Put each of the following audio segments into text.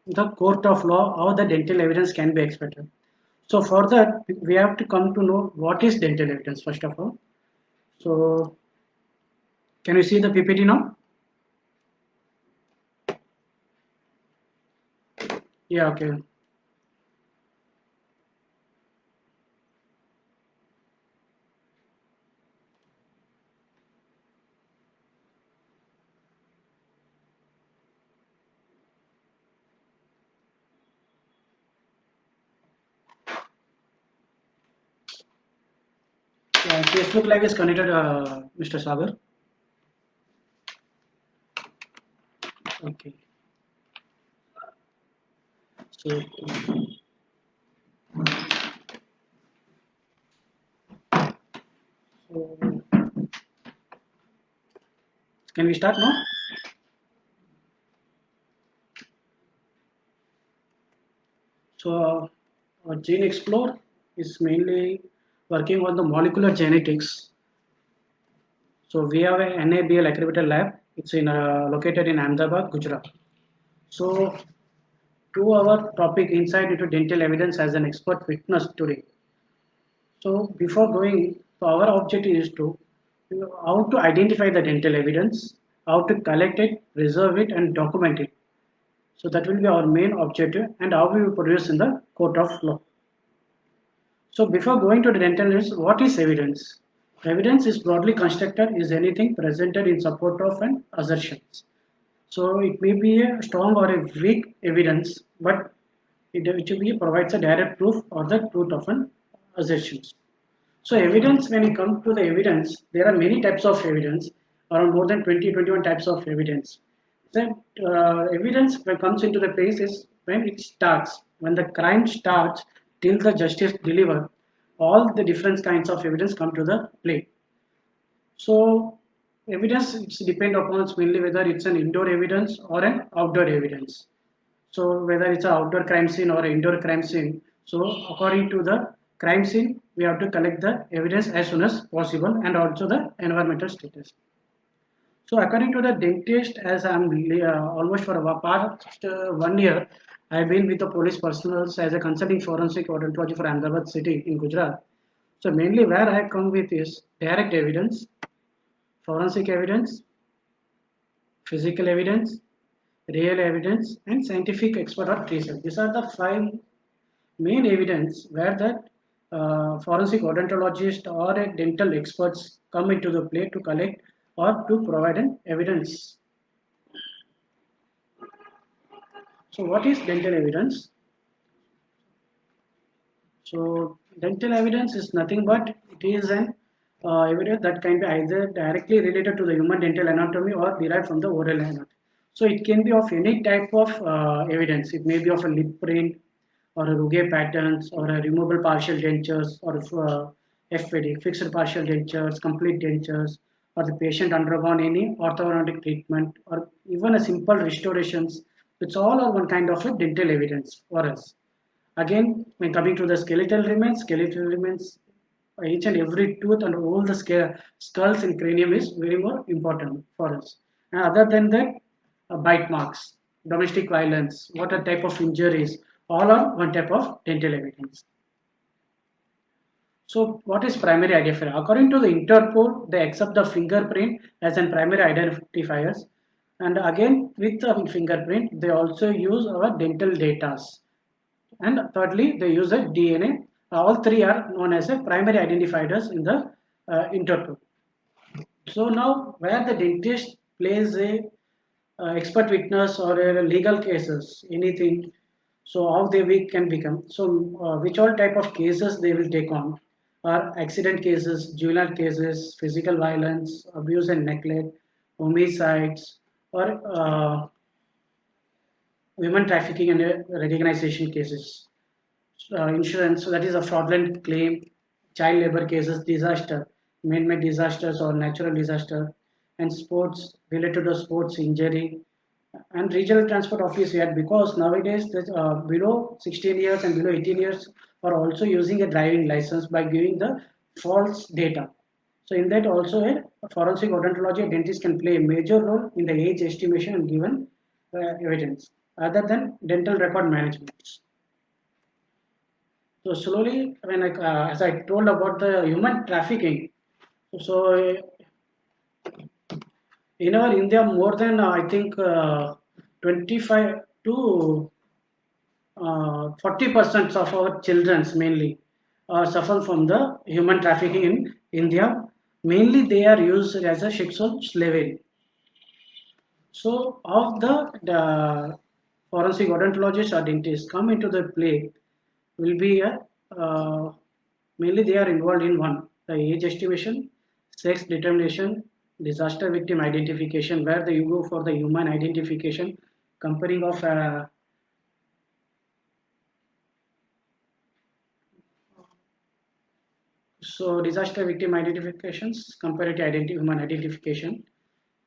the court of law, how the dental evidence can be expected. So for that, we have to come to know what is dental evidence first of all. So can you see the PPT now? Yeah, okay. Yeah, Facebook Live is connected, Mr. Sagar. Okay. So, so can we start now? So, Gene Explore is mainly working on the molecular genetics. So, we have a NABL accredited lab. It's in located in Ahmedabad, Gujarat. So, to our topic insight into dental evidence as an expert witness today. So, before going, so our objective is to how to identify the dental evidence, how to collect it, preserve it, and document it. So that will be our main objective, and how we will produce in the court of law. So before going to the dental evidence, what is evidence? Evidence is broadly constructed is anything presented in support of an assertions. So it may be a strong or a weak evidence, but it provides a direct proof or the truth of an assertions. So evidence, when it comes to the evidence, there are many types of evidence, around more than 20, 21 types of evidence. The evidence when comes into the place is when it starts, when the crime starts till the justice deliver, all the different kinds of evidence come to the play. So evidence it's depend upon mainly whether it's an indoor evidence or an outdoor evidence. So whether it's an outdoor crime scene or an indoor crime scene. So according to the crime scene, we have to collect the evidence as soon as possible and also the environmental status. So according to the dentist, as I'm almost for a past 1 year, I've been with the police personnel as a consulting forensic odontology for Ahmedabad city in Gujarat. So mainly where I come with is direct evidence, forensic evidence, physical evidence, real evidence, and scientific expert or tracer. These are the five main evidence where that forensic odontologist or a dental experts come into the play to collect or to provide an evidence. So what is dental evidence? So dental evidence is nothing but it is an evidence that can be either directly related to the human dental anatomy or derived from the oral anatomy. So it can be of any type of evidence. It may be of a lip print or a Ruge patterns or a removable partial dentures or FPD, fixed partial dentures, complete dentures, or the patient undergone any orthodontic treatment or even a simple restorations. It's all are one kind of a dental evidence for us. Again, when coming to the skeletal remains, each and every tooth and all the skulls and cranium is very more important for us. And other than that, bite marks, domestic violence, what a type of injuries, all are one type of dental evidence. So, what is primary identifier? According to the Interpol, they accept the fingerprint as a primary identifiers. And again, with the fingerprint, they also use our dental data. And thirdly, they use a DNA. All three are known as a primary identifiers in the Interpol. So now, where the dentist plays a expert witness or a legal cases, anything. So how they we can become. So which all type of cases they will take on are accident cases, juvenile cases, physical violence, abuse and neglect, homicides, or women trafficking and recognition cases. Insurance, so that is a fraudulent claim, child labor cases, disaster, man-made disasters or natural disaster, and sports related to sports injury, and regional transport office yet because nowadays below 16 years and below 18 years are also using a driving license by giving the false data. So in that also a forensic odontology dentist can play a major role in the age estimation and given evidence. other than dental record management. So slowly, when as I told about the human trafficking, so in our India, more than I think 25 to 40% of our children mainly suffer from the human trafficking in India. Mainly, they are used as a sexual slavery. So, of the forensic odontologists or dentists come into the play will be a mainly they are involved in one the age estimation, sex determination, disaster victim identification, where you go for the human identification, comparing of so disaster victim identifications, comparative human identification.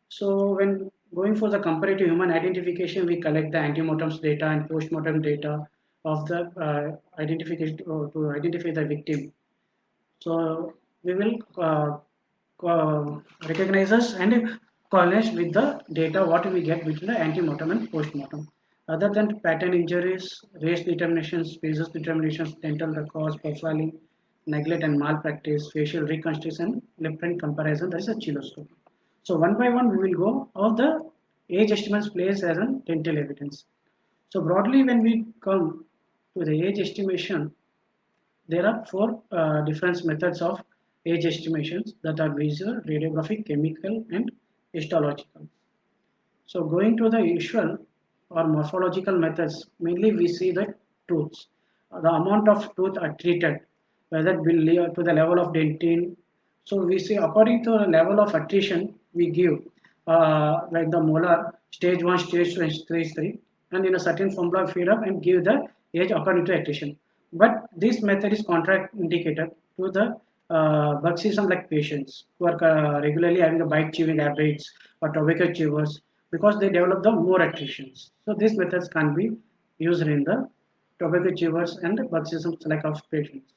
So when going for the comparative human identification, we collect the antemortem's data and postmortem data of the identification to identify the victim. So we will recognize us and correlate with the data what we get between the antemortem and postmortem. Other than pattern injuries, race determinations, species determinations, dental records, profiling, neglect and malpractice, facial reconstruction, lip print comparison, that is a chiloscope. So one by one we will go of the age estimates placed as an dental evidence. So broadly when we come to the age estimation, there are four different methods of age estimations that are visual, radiographic, chemical, and histological. So going to the usual or morphological methods, mainly we see the tooths. The amount of tooth are treated, whether it be to the level of dentine. So we see according to the level of attrition, we give like the molar stage 1, stage 2, and stage 3, and in a certain formula feed up and give the age according to attrition. But this method is contraindicated to the bruxism like patients who are regularly having a bite chewing habits or tobacco chewers because they develop the more attritions. So these methods can be used in the tobacco chewers and bruxism like of patients.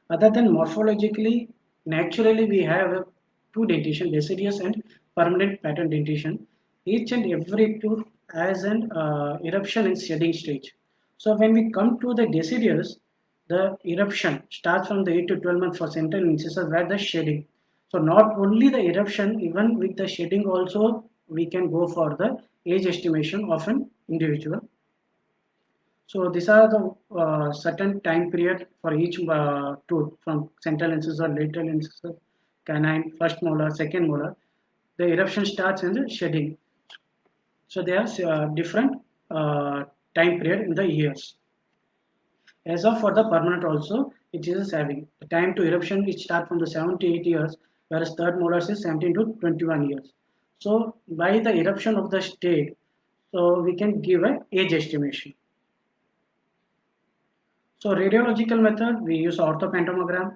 Other than morphologically, naturally we have two dentition, deciduous and permanent pattern dentition. Each and every tooth has an eruption and shedding stage. So when we come to the deciduous, the eruption starts from the 8 to 12 months for central incisors where the shedding. So not only the eruption, even with the shedding also, we can go for the age estimation of an individual. So these are the certain time period for each tooth from central incisor, lateral incisor, canine, first molar, second molar. The eruption starts in the shedding. So there are different time period in the years. As of for the permanent also, it is having the time to eruption it start from the 7 to 8 years, whereas third molars is 17 to 21 years. So by the eruption of the state, so we can give a age estimation. So radiological method, we use orthopantomogram,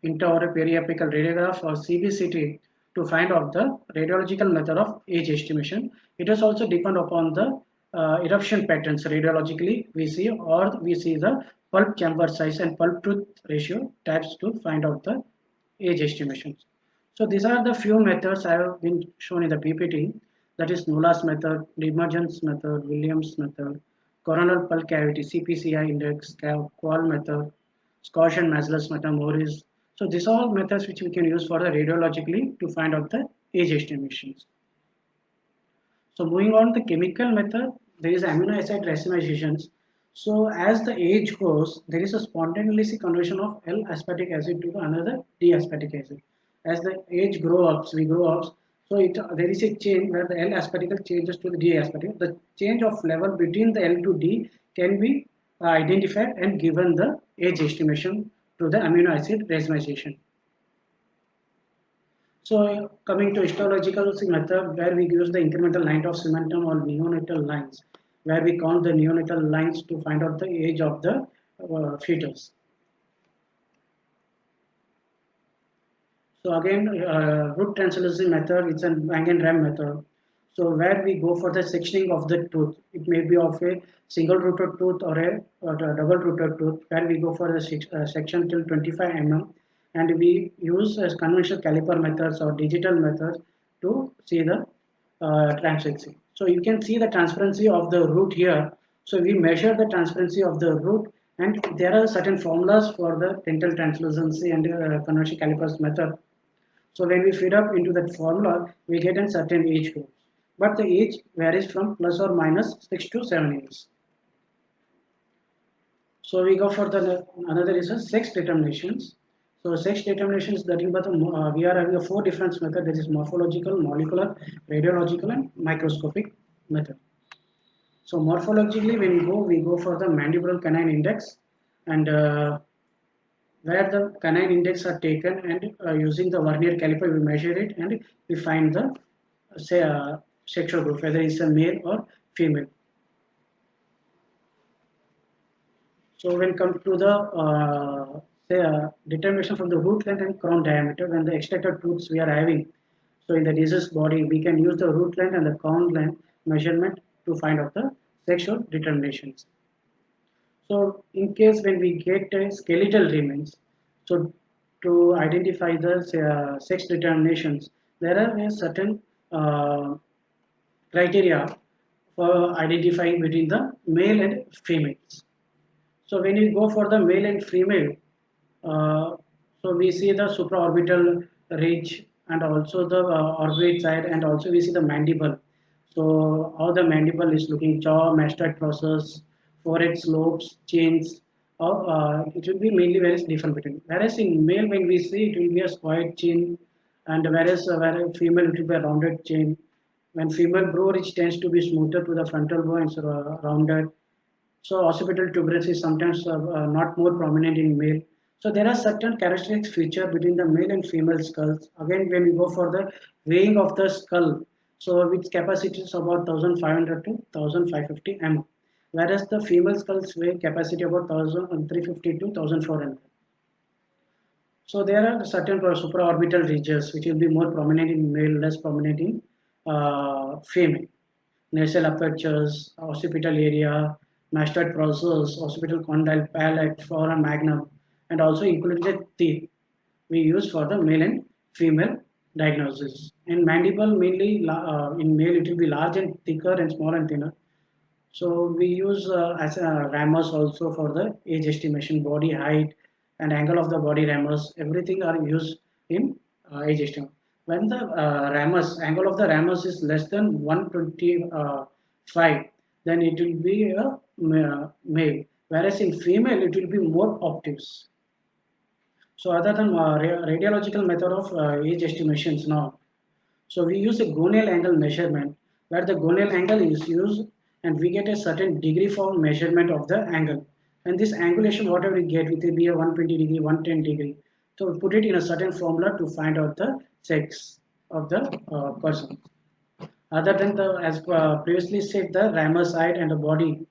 intraoral periapical radiograph or CBCT to find out the radiological method of age estimation. It is also depend upon the eruption patterns radiologically we see or we see the pulp chamber size and pulp tooth ratio types to find out the age estimations. So these are the few methods I have been shown in the PPT. That is Nula's method, Divergence method, Williams method, coronal pulp cavity, CPCI index, Qual method, Scotch and Maslow's method, Morris. So these are all methods which we can use for the radiologically to find out the age estimations. So moving on the chemical method, there is amino acid racemizations. So as the age goes, there is a spontaneous conversion of L-aspartic acid to another D-aspartic acid. As the age grow up, we grow up. So there is a change where the L-aspartic changes to the D-aspartic. The change of level between the L to D can be identified and given the age estimation to the amino acid racemization. So coming to histological method where we use the incremental line of cementum or neonatal lines where we count the neonatal lines to find out the age of the fetus. So again root translucency method it's an Bang and Ram method. So where we go for the sectioning of the tooth, it may be of a single rooted tooth or a double rooted tooth where we go for the section till 25 mm and we use conventional caliper methods or digital methods to see the translucency. So you can see the transparency of the root here. So we measure the transparency of the root, and there are certain formulas for the dental translucency and conversion calipers method. So when we feed up into that formula, we get a certain age group. But the age varies from plus or minus 6 to 7 years. So we go for the another is a sex determinations. So sex determinations that is, but we are having a four different method. That is morphological, molecular, radiological, and microscopic method. So morphologically, when we go for the mandibular canine index, and where the canine index are taken, and using the vernier caliper, we measure it and we find the say sexual group, whether it's a male or female. So when come to the say determination from the root length and crown diameter, when the extracted roots we are having, so in the disease body, we can use the root length and the crown length measurement to find out the sexual determinations. So in case when we get skeletal remains, so to identify the sex determinations, there are a certain criteria for identifying between the male and females. So when you go for the male and female, uh, so we see the supraorbital ridge and also the orbit side, and also we see the mandible. So how the mandible is looking, jaw, mastoid process, forehead slopes, chins, it will be mainly very different between. Whereas in male, when we see it will be a square chin, and whereas female it will be a rounded chin. When female brow ridge tends to be smoother to the frontal bow and rounded, so occipital tuberous is sometimes not more prominent in male. So there are certain characteristics feature between the male and female skulls. Again, when we go for the weighing of the skull, so which capacity is about 1500 to 1550 mm, whereas the female skulls weigh capacity about 1350 to 1400. So there are certain supraorbital ridges which will be more prominent in male, less prominent in female. Nasal apertures, occipital area, mastoid process, occipital condyle, palate, foramen magnum, and also included teeth we use for the male and female diagnosis. In mandible, mainly in male, it will be large and thicker and small and thinner. So we use as a ramus also for the age estimation, body height and angle of the body ramus. Everything are used in age estimation. When the ramus angle of the ramus is less than 125, then it will be a male. Whereas in female, it will be more obtuse. So other than radiological method of age estimations now, so we use a gonal angle measurement where the gonal angle is used and we get a certain degree for measurement of the angle. And this angulation, whatever we get, it will be a 120 degree, 110 degree. So we put it in a certain formula to find out the sex of the person. Other than the, as previously said, the ramus height and the body,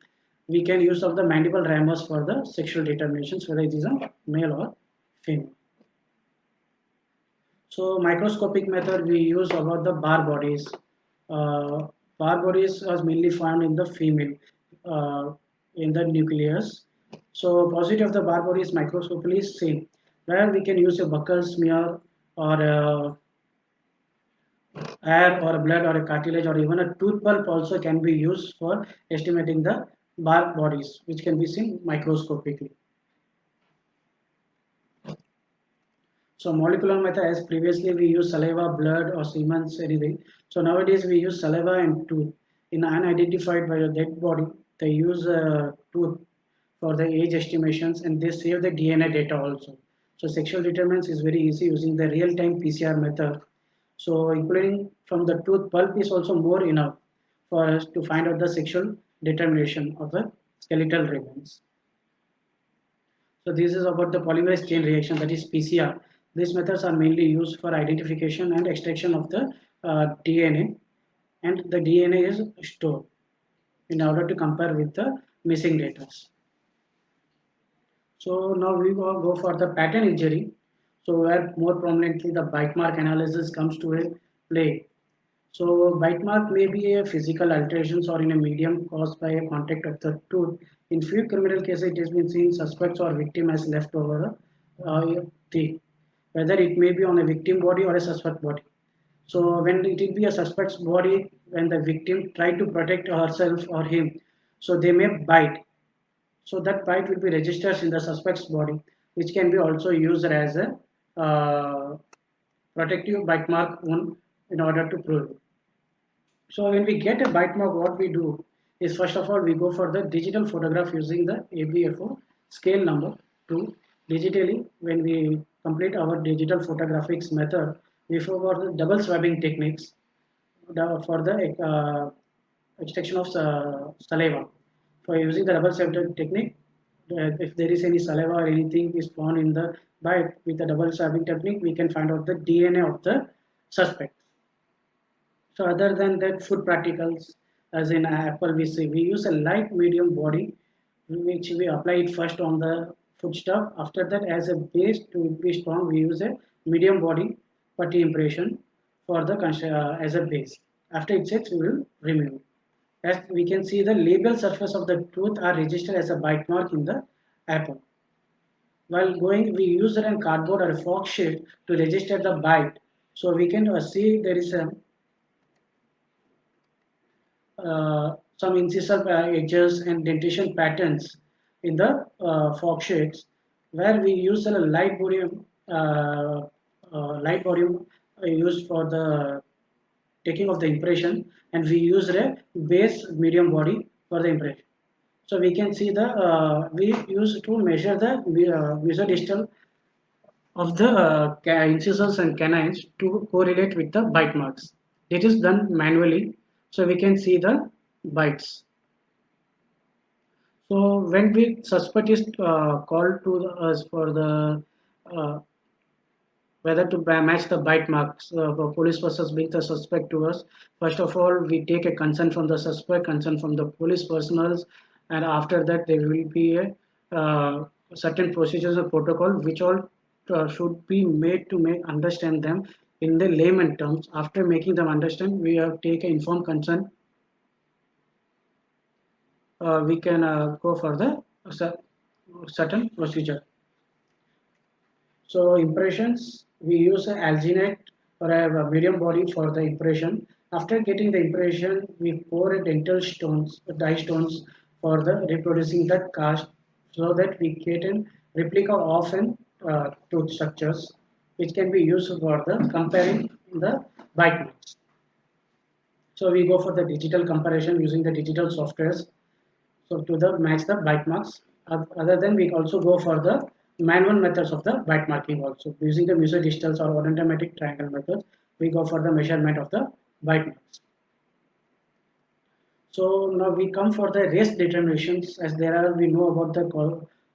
we can use of the mandible ramus for the sexual determinations, whether it is a male or female. So microscopic method we use about the bar bodies. Uh, Bar bodies are mainly found in the female, uh, in the nucleus. So positive of the bar body is microscopically seen, where we can use a buccal smear or hair or blood or a cartilage or even a tooth pulp also can be used for estimating the bar bodies, which can be seen microscopically. So molecular method, as previously we use saliva, blood, or semen, anything. So nowadays we use saliva and tooth. In unidentified by a dead body, they use tooth for the age estimations, and they save the DNA data also. So sexual determinants is very easy using the real-time PCR method. So including from the tooth pulp is also more enough for us to find out the sexual determination of the skeletal remains. So this is about the polymerase chain reaction, that is PCR. These methods are mainly used for identification and extraction of the DNA, and the DNA is stored in order to compare with the missing data. So now we will go for the pattern injury. So where more prominently the bite mark analysis comes to a play. So bite mark may be a physical alterations or in a medium caused by a contact of the tooth. In few criminal cases, it has been seen suspects or victim has left over teeth, whether it may be on a victim body or a suspect body. So when it will be a suspect's body, when the victim try to protect herself or him, so they may bite. So that bite will be registered in the suspect's body, which can be also used as a protective bite mark one in order to prove it. So when we get a bite mark, what we do is first of all we go for the digital photograph using the ABFO scale number 2. Digitally, when we complete our digital photographics method, we go for the double swabbing techniques for the extraction of saliva. For using the double swabbing technique, if there is any saliva or anything is found in the bite with the double swabbing technique, we can find out the DNA of the suspect. So other than that, food practicals, as in Apple, we use a light medium body, which we apply it first on the food stuff. After that, as a base to be strong, we use a medium body putty impression for the as a base. After it sets, we will remove it. As we can see, the label surface of the tooth are registered as a bite mark in the apple. While going, we use a cardboard or a fork sheet to register the bite. So we can see there is a some incisal edges and dentation patterns in the fork shades where we use a light volume used for the taking of the impression, and we use a base medium body for the impression. So we can see the we use to measure the mesodistal of the incisors and canines to correlate with the bite marks. It is done manually, so we can see the bites. So when we suspect is called to us for the whether to match the bite marks, for police versus bring the suspect to us. First of all, we take a consent from the suspect, consent from the police personals, and after that there will be a certain procedures or protocol which all should be made to make understand them in the layman terms. After making them understand, we have take an informed consent. We can go for the certain procedure. So impressions, we use an alginate or a medium body for the impression. After getting the impression, we pour a dental stones, dye stones for the reproducing that cast so that we get a replica of an tooth structures, which can be used for the comparing the bite marks. So we go for the digital comparison using the digital softwares. So to the match the bite marks. Other than we also go for the manual methods of the bite marking also. Using the Muser distals or automatic triangle methods, we go for the measurement of the bite marks. So now we come for the race determinations. As there are, we know about the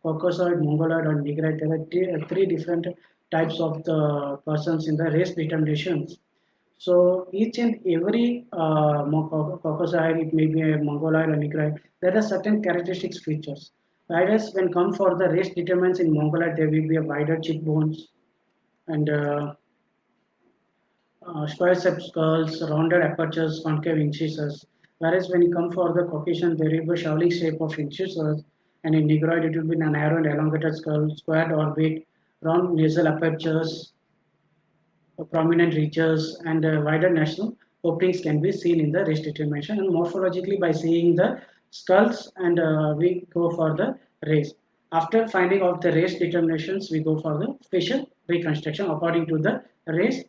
Caucasoid, Mongoloid, or Negroid. There are three different types of the persons in the race determinations. So each and every Caucasoid, it may be a Mongoloid or Negroid, there are certain characteristics features. Whereas when come for the race determinants in Mongoloid, there will be a wider cheekbones and square shaped skulls, rounded apertures, concave incisors. Whereas when you come for the Caucasian, there will be a Shaolin shape of incisors, and in Negroid it will be a narrow and elongated skull, squared orbit, round nasal apertures, prominent ridges, and wider nasal openings can be seen in the race determination. And morphologically, by seeing the skulls, and we go for the race. After finding out the race determinations, we go for the facial reconstruction according to the race.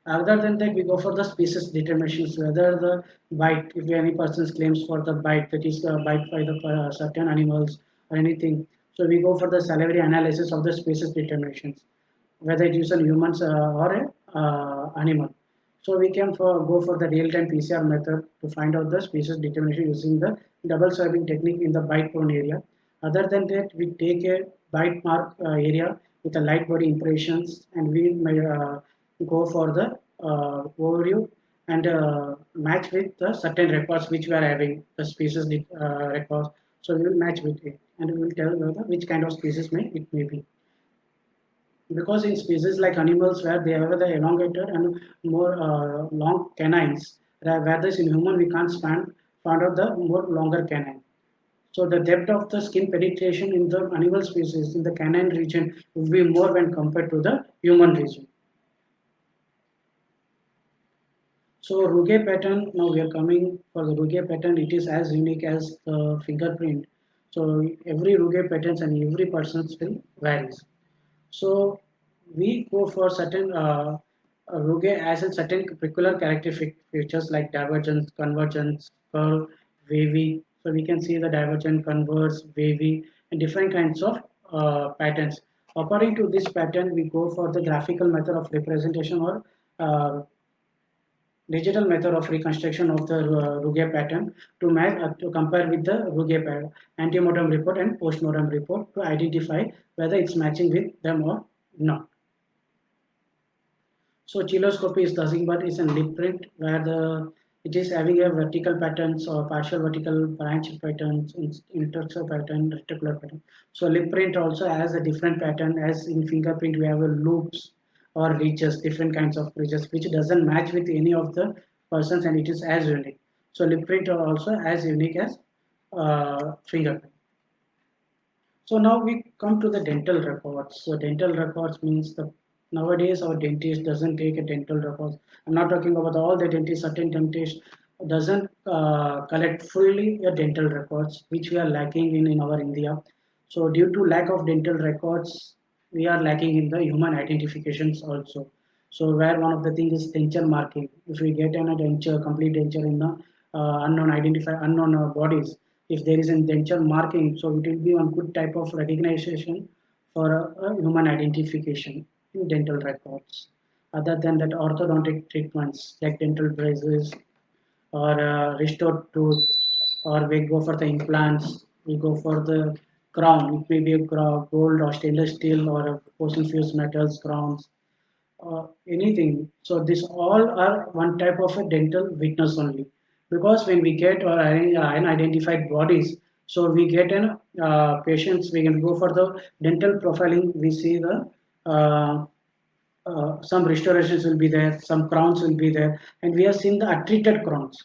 Other than that, we go for the species determinations, whether the bite, if any person claims for the bite, that is bite by the certain animals or anything. So we go for the salivary analysis of the species determinations, whether it is a humans or a animal. So we can go for the real-time PCR method to find out the species determination using the double swabbing technique in the bite prone area. Other than that, we take a bite mark area with a light body impressions, and we may go for the overview and match with the certain records which we are having, the species records. So we will match with it, and we will tell whether which kind of species it may be. Because in species like animals where they have the elongated and more long canines, whereas in human we can't find out the more longer canine. So the depth of the skin penetration in the animal species in the canine region will be more when compared to the human region. So Ruge pattern, now we are coming for the Ruge pattern, it is as unique as the fingerprint. So every Ruge patterns and every person's will varies. So we go for certain Ruge as a certain particular characteristic features like divergence, convergence, curve, wavy. So we can see the divergent, converse, wavy, and different kinds of patterns. According to this pattern, we go for the graphical method of representation or uh, digital method of reconstruction of the Ruge pattern to match to compare with the Ruge pattern, antemortem report and postmortem report to identify whether it's matching with them or not. So chiloscopy is nothing but is a lip print where the it is having a vertical patterns or partial vertical branch patterns, intersectional pattern, reticular pattern. So lip print also has a different pattern as in fingerprint we have a loops or ridges, different kinds of ridges which doesn't match with any of the persons and it is as unique. So lip print are also as unique as fingerprint. So now we come to the dental records. So dental records means the nowadays our dentist doesn't take a dental records. I'm not talking about all the dentists. Certain dentists doesn't collect fully a dental records, which we are lacking in our India. So due to lack of dental records, we are lacking in the human identifications also. So where one of the things is denture marking. If we get an a denture, complete denture in the unknown bodies, if there is a denture marking, so it will be one good type of recognition for human identification in dental records. Other than that, orthodontic treatments like dental braces or restored tooth, or we go for the implants, we go for the crown. It may be a gold or stainless steel or a porcelain fused metals crowns, anything. So this all are one type of a dental witness only. Because when we get or unidentified bodies, so we get an patients. We can go for the dental profiling. We see the uh, some restorations will be there, some crowns will be there, and we have seen the untreated crowns.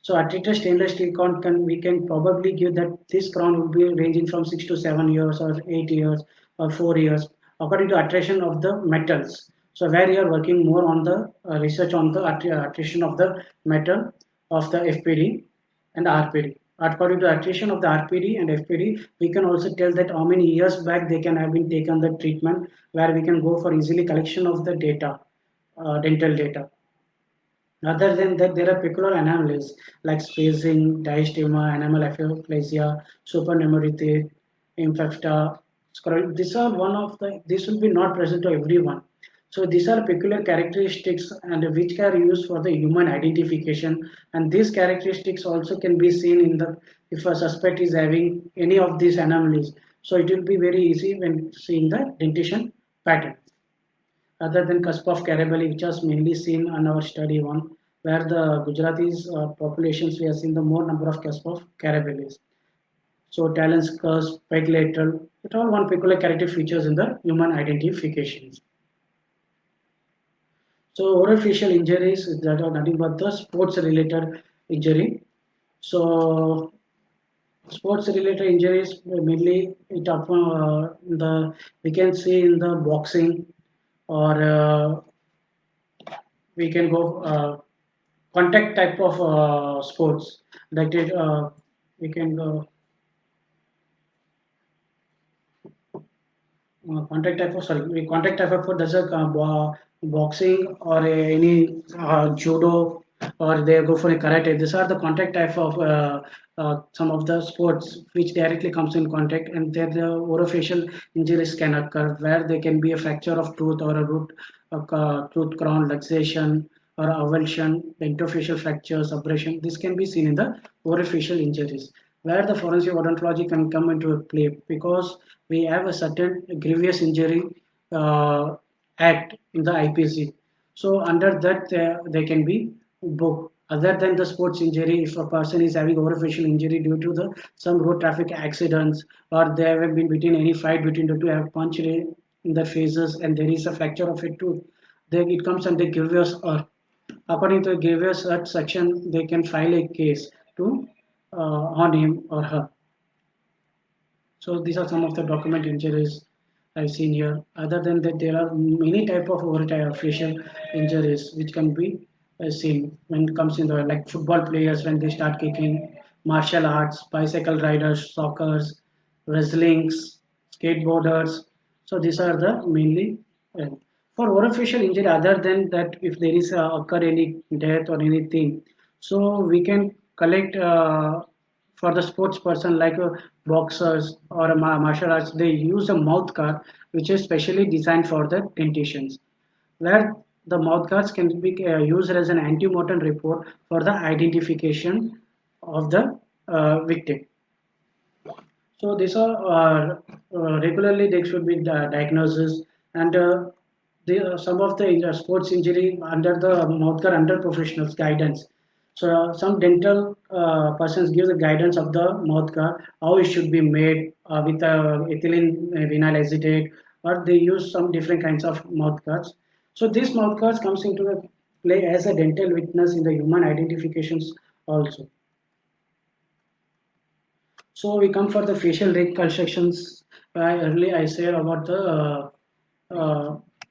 So untreated stainless steel crown can we can probably give that this crown will be ranging from 6 to 7 years or 8 years or 4 years according to attrition of the metals. So where you are working more on the research on the attrition of the metal of the FPD and RPD. According to attrition of the RPD and FPD, we can also tell that how many years back they can have been taken the treatment, where we can go for easily collection of the data, dental data. Other than that, there are peculiar anomalies like spacing, diastema, enamel aplasia, supernumerity, infecta, scroll. These are one of the. This will be not present to everyone. So these are peculiar characteristics and which are used for the human identification. And these characteristics also can be seen in the if a suspect is having any of these anomalies. So it will be very easy when seeing the dentition pattern other than cusp of Karabali, which was mainly seen on our study one, where the Gujaratis populations we have seen the more number of cusp of Karabalis. So talons, cusp, peg lateral, it all one peculiar character features in the human identifications. So orophacial injuries that are nothing but the sports related injury. So sports related injuries mainly it up the we can see in the boxing or we can go contact type of sports like it we can go contact type of sorry contact type of does a boxing or any judo or they go for a karate. These are the contact type of some of the sports which directly comes in contact, and there the orofacial injuries can occur where there can be a fracture of tooth or a root tooth crown luxation or avulsion, interfacial fractures, abrasion. This can be seen in the orofacial injuries where the forensic odontology can come into play because we have a certain grievous injury uh, act in the IPC. So under that they can be booked. Other than the sports injury, if a person is having orofacial injury due to the some road traffic accidents or they have been between any fight between the two, have punched in their faces and there is a fracture of a tooth, then it comes under grievous or according to the grievous section, they can file a case to on him or her. So these are some of the document injuries I've seen here. Other than that, there are many type of facial injuries which can be seen when it comes in the like football players when they start kicking, martial arts, bicycle riders, soccer's, wrestlings, skateboarders. So these are the mainly uh, for orificial injury. Other than that, if there is occur any death or anything, so we can collect for the sports person like boxers or a martial arts. They use a mouth guard which is specially designed for the dentitions where the mouth guards can be used as an antemortem report for the identification of the victim. So these are regularly they should be diagnosis and some of the sports injury under the mouth guard under professionals guidance. So some dental persons give the guidance of the mouth guard how it should be made with ethylene vinyl acetate or they use some different kinds of mouth guards. So this mouth guards comes into the play as a dental witness in the human identifications also. So we come for the facial reconstructions. Earlier I said about the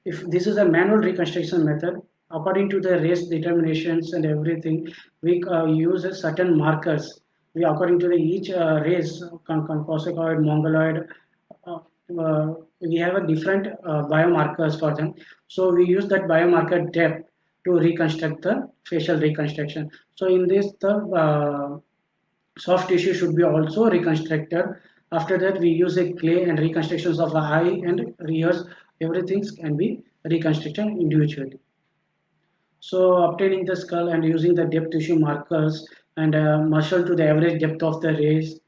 if this is a manual reconstruction method, according to the race determinations and everything, we use a certain markers. We according to the each race, Caucasoid, Mongoloid, uh, we have a different biomarkers for them. So we use that biomarker depth to reconstruct the facial reconstruction. So in this the soft tissue should be also reconstructed. After that, we use a clay and reconstructions of the eye and ears. Everything can be reconstructed individually. So obtaining the skull and using the depth tissue markers and muscle to the average depth of the rays,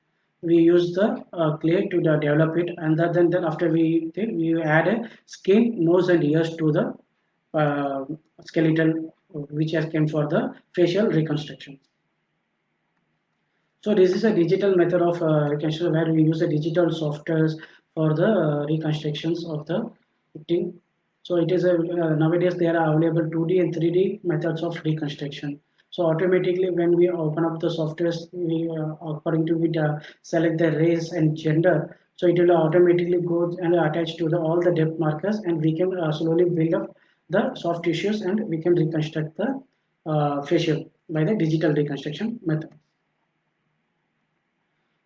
we use the clay to develop it. And then after we add a skin, nose and ears to the skeletal, which has came for the facial reconstruction. So this is a digital method of reconstruction where we use the digital softwares for the reconstructions of the victim. So it is a nowadays there are available 2D and 3D methods of reconstruction. So automatically when we open up the softwares, we according to it select the race and gender. So it will automatically go and attach to the all the depth markers, and we can slowly build up the soft tissues, and we can reconstruct the facial by the digital reconstruction method.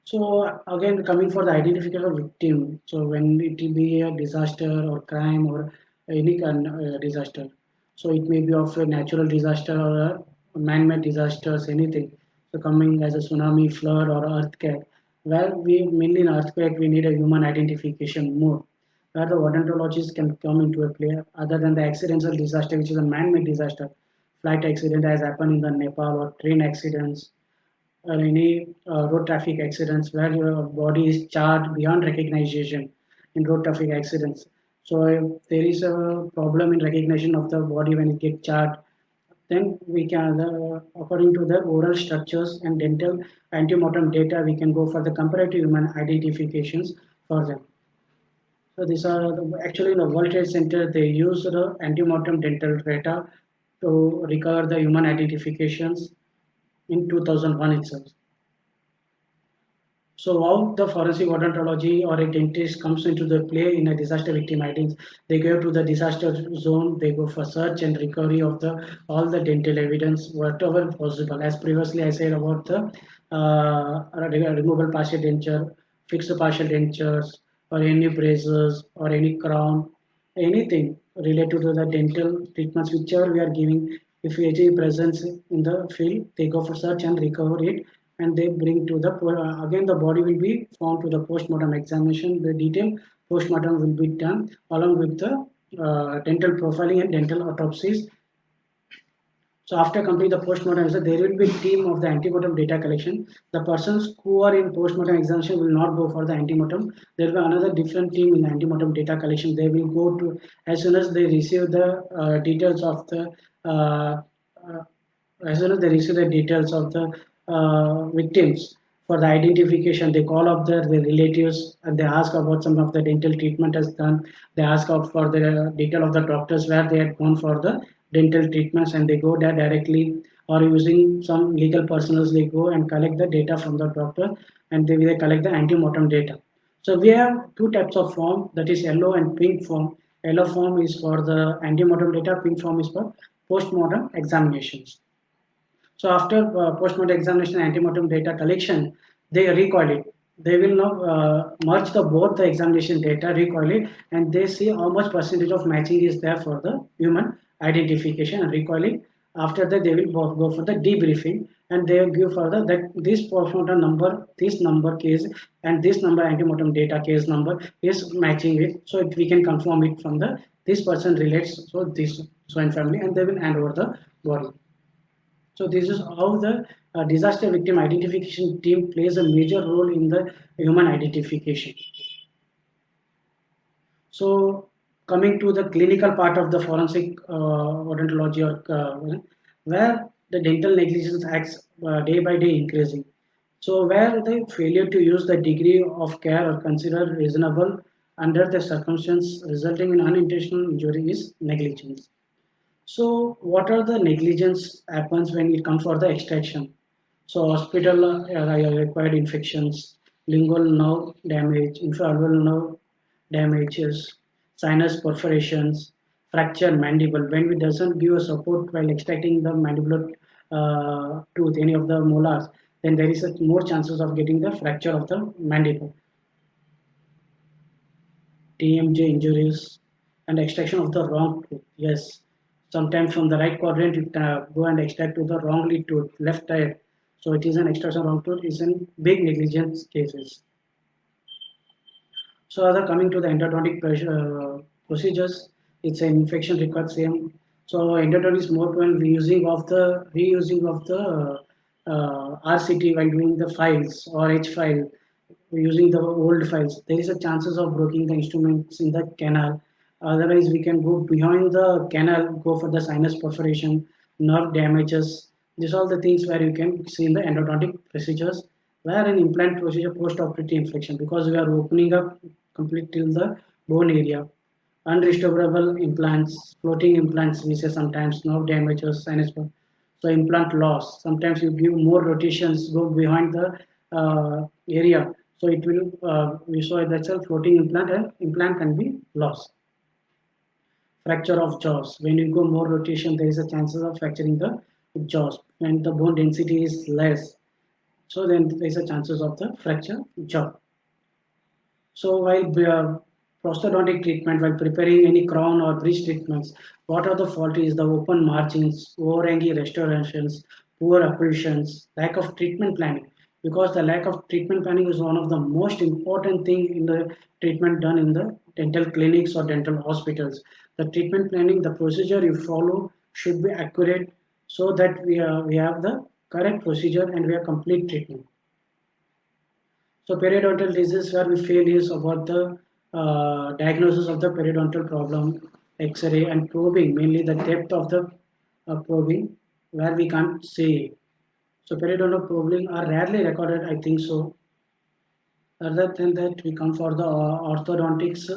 So again, coming for the identification of victim. So when it will be a disaster or crime or any kind disaster. So it may be of a natural disaster or a man-made disasters, anything. So coming as a tsunami, flood or earthquake. Where we mainly in earthquake we need a human identification more. Where the odontologists can come into a play other than the accidental disaster, which is a man-made disaster. Flight accident has happened in the Nepal or train accidents or any road traffic accidents where your body is charred beyond recognition in road traffic accidents. So if there is a problem in recognition of the body when it gets charred, then we can, according to the oral structures and dental antemortem data, we can go for the comparative human identifications for them. So these are actually in the World Trade Center, they use the antemortem dental data to recover the human identifications in 2001 itself. So how the forensic odontology or a dentist comes into the play in a disaster victim identity? They go to the disaster zone, they go for search and recovery of the all the dental evidence, whatever possible. As previously I said about the removable partial denture, fixed partial dentures, or any braces or any crown, anything related to the dental treatments, whichever we are giving. If any presence in the field, they go for search and recover it, and they bring to the again the body will be found to the post-mortem examination. The detailed post-mortem will be done along with the dental profiling and dental autopsies. So after completing the post-mortem exam, there will be a team of the antemortem data collection. The persons who are in post-mortem examination will not go for the antemortem. There will be another different team in antemortem data collection. They will go to as soon as they receive the details of the uh, uh, as soon as they receive the details of the victims for the identification, they call up their relatives and they ask about some of the dental treatment has done. They ask out for the detail of the doctors where they had gone for the dental treatments, and they go there directly or using some legal personals. They go and collect the data from the doctor, and they collect the antemortem data. So we have two types of form, that is yellow and pink form. Yellow form is for the antemortem data, pink form is for post-mortem examinations. So after post-mortem examination and antemortem data collection, they recoil it. They will now merge the both the examination data, recoil it, and they see how much percentage of matching is there for the human identification and recoiling. After that, they will go for the debriefing, and they will give further that this post-mortem number, this number case, and this number antemortem data case number is matching it, so we can confirm it from the this person relates so this so and family, and they will hand over the body. So this is how the disaster victim identification team plays a major role in the human identification. So coming to the clinical part of the forensic odontology, or where the dental negligence acts day by day increasing. So where the failure to use the degree of care or considered reasonable under the circumstance resulting in unintentional injury is negligence. So what are the negligence happens when it comes for the extraction? So hospital required infections, lingual nerve damage, infraalveolar nerve damages, sinus perforations, fracture mandible. When it doesn't give a support while extracting the mandibular tooth, any of the molars, then there is a more chances of getting the fracture of the mandible. TMJ injuries, and extraction of the wrong tooth. Yes, sometimes from the right quadrant you go and extract to the wrongly tooth, left side. So it is an extraction wrong tooth is in big negligence cases. So other coming to the endodontic procedures, it's an infection record same. So endodontic is more when reusing of the RCT while doing the files or H file using the old files. There is a chances of breaking the instruments in the canal. Otherwise, we can go behind the canal, go for the sinus perforation, nerve damages. These are all the things where you can see in the endodontic procedures, where an implant procedure post-operative infection, because we are opening up complete till the bone area. Unrestorable implants, floating implants, we say sometimes nerve damages, sinus. So implant loss. Sometimes you give more rotations, go behind the area. So it will, we saw that's a floating implant, and implant can be lost. Fracture of jaws. When you go more rotation, there is a chances of fracturing the jaws. When the bone density is less, so then there is a chances of the fracture jaw. So while prosthodontic treatment, while preparing any crown or bridge treatments, what are the fault is the open margins, overhanging restorations, poor occlusions, lack of treatment planning. Because the lack of treatment planning is one of the most important thing in the treatment done in the dental clinics or dental hospitals. The treatment planning, the procedure you follow should be accurate so that we have the correct procedure and we have complete treatment. So periodontal disease where we fail is about the diagnosis of the periodontal problem, X-ray and probing, mainly the depth of the probing where we can't see. So periodontal probing are rarely recorded, I think so. Other than that, we come for the orthodontics.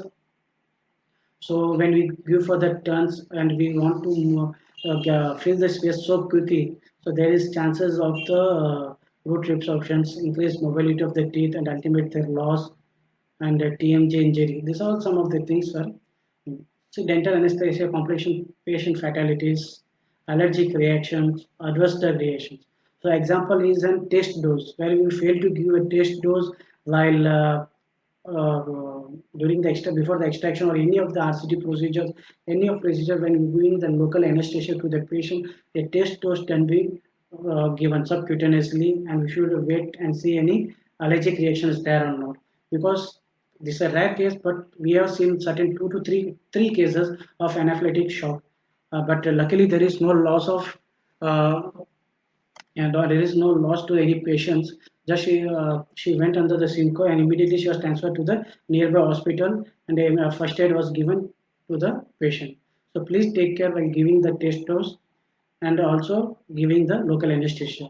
So when we give for the turns and we want to fill the space so quickly, so there is chances of the root resorptions, increased mobility of the teeth, and ultimate their loss and TMJ injury. These are some of the things where see dental anesthesia complication, patient fatalities, allergic reactions, adverse drug reactions. So example is a test dose where we fail to give a test dose while during the before the extraction or any of the RCT procedures, any of procedure when giving the local anesthesia to the patient, a test dose can be given subcutaneously, and we should wait and see any allergic reaction is there or not, because this is a rare case, but we have seen certain two to three cases of anaphylactic shock. But luckily, there is no loss of and there is no loss to any patients. Just she went under the Simcoe and immediately she was transferred to the nearby hospital, and a first aid was given to the patient. So please take care while giving the test dose and also giving the local anesthesia.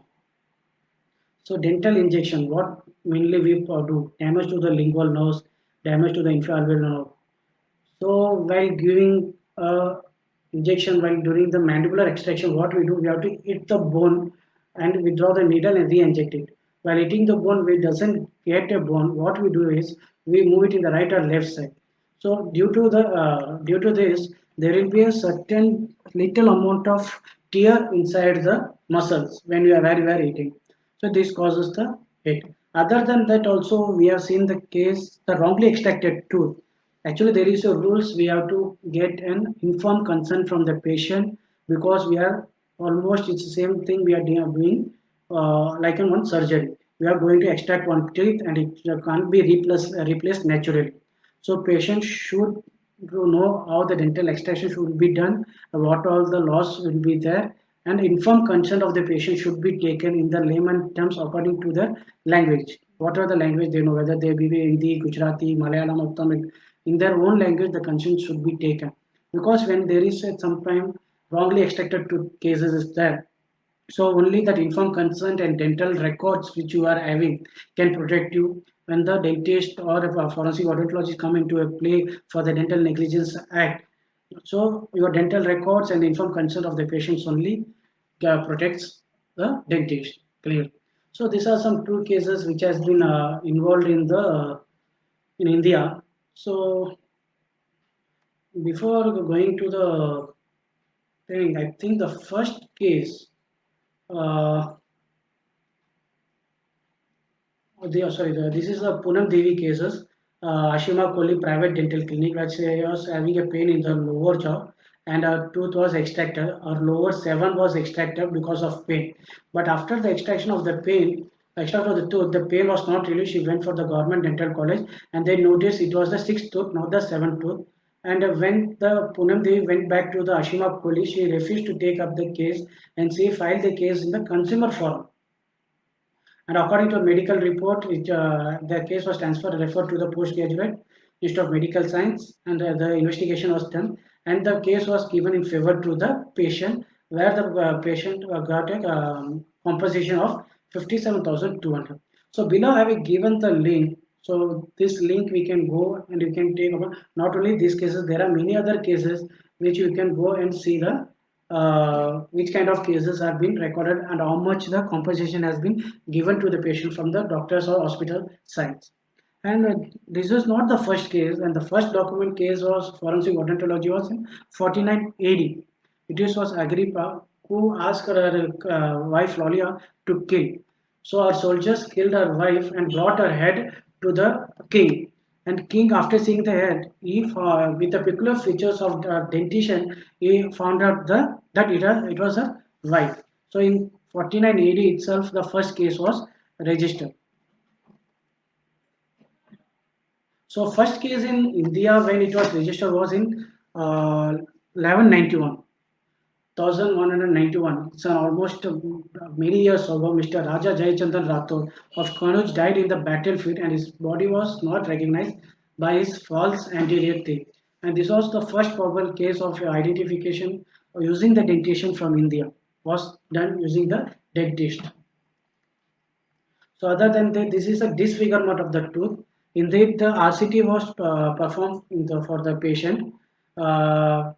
So dental injection, what mainly we do? Damage to the lingual nerves, damage to the infraalveolar nerve. So while giving injection, while during the mandibular extraction, what we do, we have to hit the bone and withdraw the needle and re-inject it. While hitting the bone, we doesn't get a bone. What we do is we move it in the right or left side. So due to this, there will be a certain little amount of tear inside the muscles when you are very eating. So this causes the hit. Other than that, also we have seen the case the wrongly extracted tooth. Actually, there is a rules we have to get an informed consent from the patient because we are almost it's the same thing we are doing like in one surgery. We are going to extract one teeth and it can't be replaced naturally. So patient should to know how the dental extraction should be done, what all the laws will be there, and informed consent of the patient should be taken in the layman terms according to the language. What are the language they know, whether they be Hindi, Gujarati, Malayalam, or Tamil. In their own language, the consent should be taken. Because when there is a sometime wrongly extracted tooth cases is there, so only that informed consent and dental records which you are having can protect you when the dentist or if a forensic odontologist come into a play for the Dental Negligence Act. So your dental records and informed consent of the patients only protects the dentist. Clear. So these are some two cases which has been involved in the in India. So before going to the thing, I think the first case. Uh, this is the Punam Devi cases. Ashima Kohli Private Dental Clinic, where she was having a pain in the lower jaw and her tooth was extracted. Her lower seven was extracted because of pain. But after the extraction of the tooth, the pain was not relieved. She went for the government dental college and they noticed it was the sixth tooth, not the seventh tooth. And when the Punam Devi went back to the Ashima Kohli, she refused to take up the case and she filed the case in the consumer forum. And according to a medical report, the case was transferred referred to the postgraduate Institute of Medical Science, and the investigation was done, and the case was given in favor to the patient, where the patient got a compensation of 57,200. So below I have given the link. So this link we can go and you can take over. Not only these cases, there are many other cases which you can go and see the which kind of cases have been recorded and how much the compensation has been given to the patient from the doctors or hospital sides. And this is not the first case, and the first document case was forensic odontology was in 49 AD. It was Agrippa who asked her wife Lolia to kill. So our soldiers killed her wife and brought her head to the king. And king, after seeing the head, he with the peculiar features of the dentition, he found out it was a wife. So in 49 AD itself, the first case was registered. So first case in India when it was registered was in 1191. 1191. It's almost many years ago. Mr. Raja Jayachandran Rathod of Kanuj died in the battlefield and his body was not recognized by his false anterior teeth. And this was the first probable case of identification using the dentition from India. Was done using the dentist. So other than that, this is a disfigurement of the tooth. Indeed, the RCT was performed for the patient. Uh,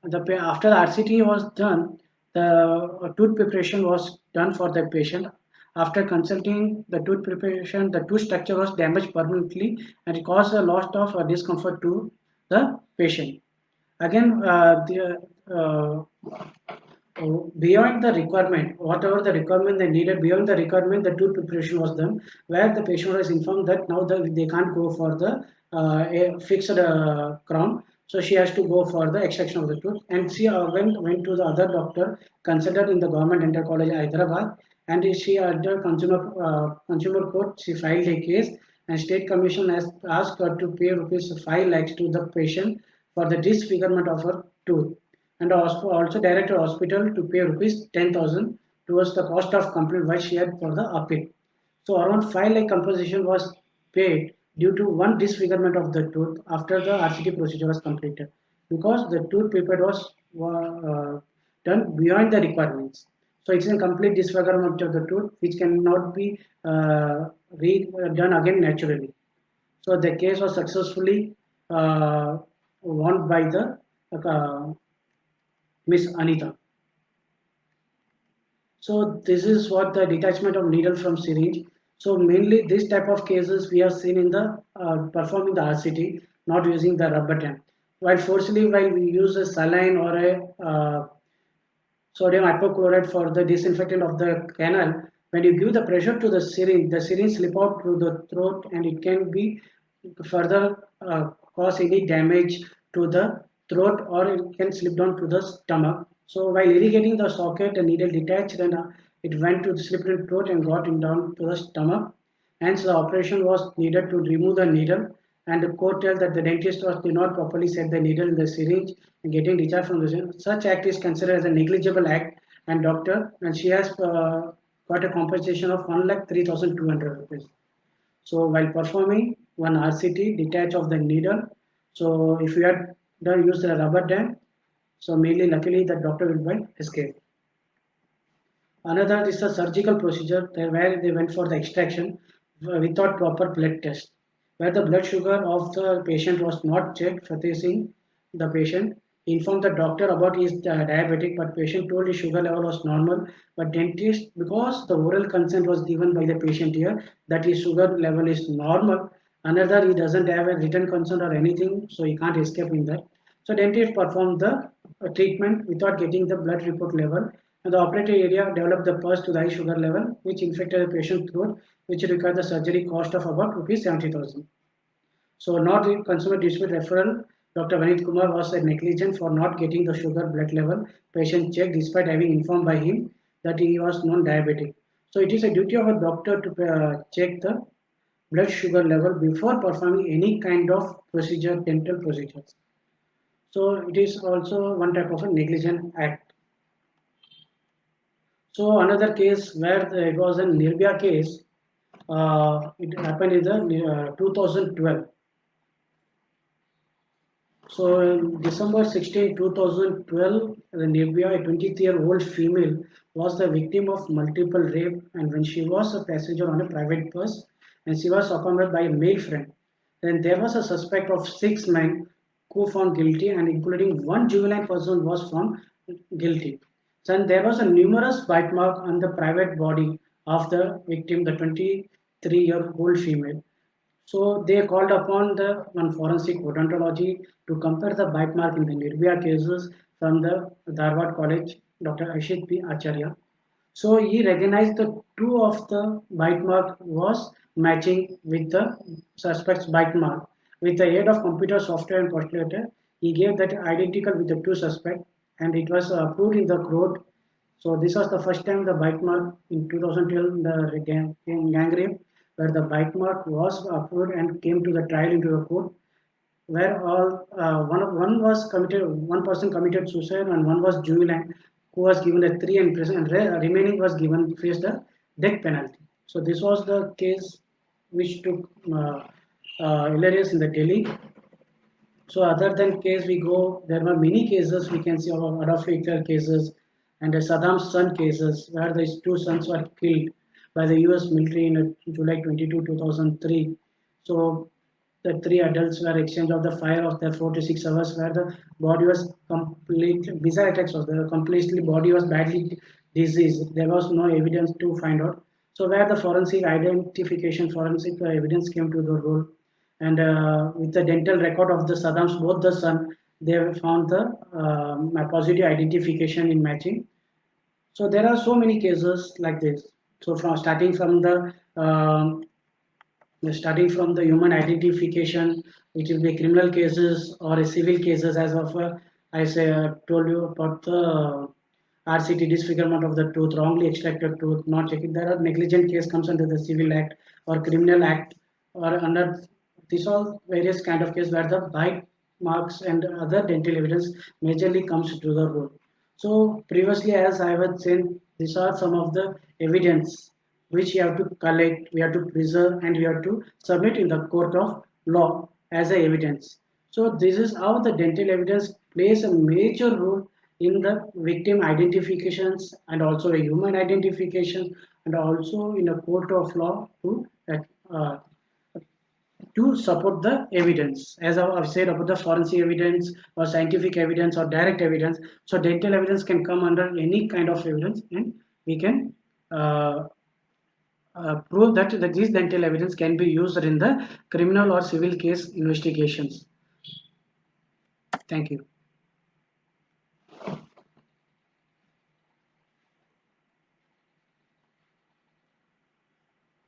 After the RCT was done, the tooth preparation was done for the patient. After consulting the tooth preparation, the tooth structure was damaged permanently and it caused a lot of discomfort to the patient. Again, beyond the requirement, whatever the requirement they needed, beyond the requirement, the tooth preparation was done, where the patient was informed that now they can't go for the a fixed crown, so she has to go for the extraction of the tooth. And she went to the other doctor considered in the government dental college Hyderabad, and she under consumer court she filed a case, and state commission has asked her to pay rupees 5 lakhs to the patient for the disfigurement of her tooth, and also directed hospital to pay rupees 10,000 towards the cost of complaint which she had for the appeal. So around 5 lakh compensation was paid due to one disfigurement of the tooth after the RCT procedure was completed because the tooth prepared was done beyond the requirements. So it's a complete disfigurement of the tooth which cannot be done again naturally. So the case was successfully won by the Miss Anita. So this is what the detachment of needle from syringe. So mainly this type of cases we have seen in the performing the RCT, not using the rubber band. while we use a saline or a sodium hypochlorite for the disinfectant of the canal, when you give the pressure to the syringe slip out through the throat and it can be further cause any damage to the throat or it can slip down to the stomach. So while irrigating the socket, the needle detached and it went to the slipped in throat and got in down to the stomach. Hence, the operation was needed to remove the needle, and the court tells that the dentist was did not properly set the needle in the syringe and getting discharged from the syringe. Such act is considered as a negligible act, and she has got a compensation of 1,03,200 rupees. So while performing one RCT detach of the needle, so if you had done use the rubber dam, so mainly luckily the doctor will well escape. Another is a surgical procedure where they went for the extraction without proper blood test, where the blood sugar of the patient was not checked for facing the patient. He informed the doctor about his diabetic, but patient told his sugar level was normal. But dentist, because the oral consent was given by the patient here that his sugar level is normal, another he doesn't have a written consent or anything, so he can't escape in that. So dentist performed the treatment without getting the blood report level, and the operated area developed the pus to the high sugar level, which infected the patient's throat, which required the surgery cost of about rupees 70,000. So, not in consumer dispute referral, Dr. Vanit Kumar was negligent for not getting the sugar blood level patient checked despite having informed by him that he was non-diabetic. So, it is a duty of a doctor to check the blood sugar level before performing any kind of procedure, dental procedures. So, it is also one type of a negligent act. So another case where it was a Nirbhaya case, it happened in the 2012. So in December 16, 2012, the Nirbhaya, a 23-year-old female, was the victim of multiple rape, and when she was a passenger on a private bus, and she was accompanied by a male friend. Then there was a suspect of 6 men who found guilty, and including one juvenile person was found guilty. Then there was a numerous bite mark on the private body of the victim, the 23-year-old female. So they called upon the one forensic odontology to compare the bite mark in the Nirbhaya cases from the Dharwad College, Dr. Ashit P. Acharya. So he recognized the two of the bite mark was matching with the suspect's bite mark. With the aid of computer software and calculator, he gave that identical with the two suspects, and it was approved in the court. So this was the first time the bite mark in 2012 the gang rape, where the bite mark was approved and came to the trial into the court, where all one was committed, one person committed suicide, and one was juvenile who was given a 3 in prison, and remaining was given faced the death penalty. So this was the case which took hilarious in the Delhi. So other than case we go, there were many cases we can see of Adolf Hitler cases and the Saddam's son cases where the two sons were killed by the US military in July 22, 2003. So the three adults were exchanged of the fire of the 4 to 6 hours where the body was completely, bizarre attacks of the completely body was badly diseased. There was no evidence to find out. So where the forensic identification, forensic evidence came to the role, and with the dental record of the Saddam's both the son, they found the positive identification in matching. So there are so many cases like this. So from starting from the human identification, it will be criminal cases or a civil cases as of I say told you about the RCT disfigurement of the tooth, wrongly extracted tooth, not checking. There are negligent case comes under the civil act or criminal act or under these all various kind of case where the bite marks and other dental evidence majorly comes to the role. So previously, as I was saying, these are some of the evidence which you have to collect, we have to preserve, and we have to submit in the court of law as a evidence. So this is how the dental evidence plays a major role in the victim identifications and also a human identification and also in a court of law uh, to support the evidence. As I've said about the forensic evidence or scientific evidence or direct evidence, so dental evidence can come under any kind of evidence, and we can uh, prove that this dental evidence can be used in the criminal or civil case investigations. Thank you.